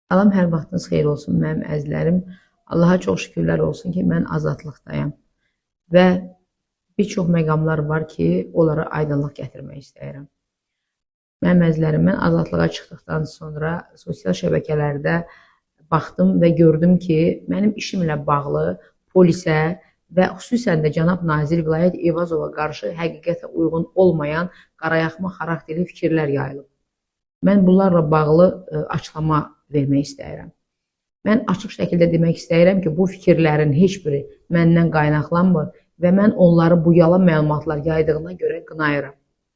Salam, hər vaxtınız xeyir olsun mənim əzizlərim. Allaha çox şükürlər olsun ki, mən azadlıqdayam və bir çox məqamlar var ki, onlara aydınlıq gətirmək istəyirəm. Mənim əzizlərim, mən azadlığa çıxdıqdan sonra sosial şəbəkələrdə baxdım və gördüm ki, mənim işimlə bağlı polisə və xüsusən də cənab nazir Vilayət Eyvazova qarşı həqiqətə uyğun olmayan qarayaxma xarakterli fikirlər yayılıb. Mən bunlarla bağlı açıqlama vermək istəyirəm. Mən açıq şəkildə demək istəyirəm ki, bu fikirlərin heç biri məndən qaynaqlanmır və mən onları bu yalan məlumatlar yaydığına görə qınayıram.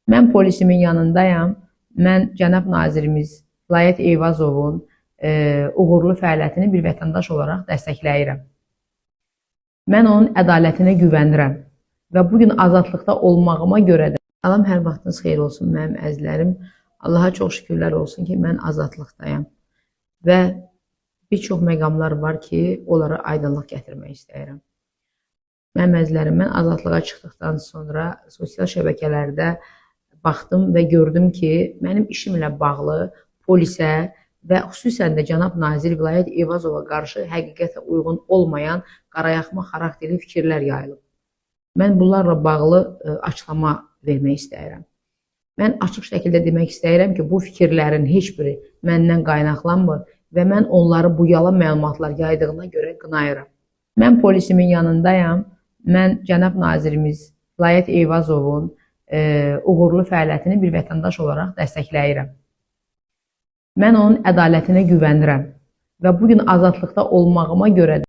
Mən polisimin yanındayam. Mən cənab nazirimiz Vilayət Eyvazovun uğurlu fəaliyyətini bir vətəndaş olaraq dəstəkləyirəm. Mən onun ədalətinə güvənirəm və bugün azadlıqda olmağıma görə də salam, hər vaxtınız xeyir olsun mənim əzizlərim. Allaha çox şükürlər olsun ki, mən azadlıqdayam və bir çox məqamlar var ki, onlara aydınlıq gətirmək istəyirəm. Mənim əzizlərim, mən azadlığa çıxdıqdan sonra sosial şəbəkələrdə baxdım və gördüm ki, mənim işimlə bağlı polisə və xüsusən də cənab nazir Vilayət Eyvazova qarşı həqiqətə uyğun olmayan qarayaxma xarakterli fikirlər yayılıb. Mən bunlarla bağlı açıqlama vermək istəyirəm. Mən açıq şəkildə demək istəyirəm ki, bu fikirlərin heç biri məndən qaynaqlanmır və mən onları bu yalan məlumatlar yaydığına görə qınayıram. Mən polisimin yanındayam. Mən cənab nazirimiz Vilayət Eyvazovun uğurlu fəaliyyətini bir vətəndaş olaraq dəstəkləyirəm. Mən onun ədalətinə güvənirəm və bugün azadlıqda olmağıma görə də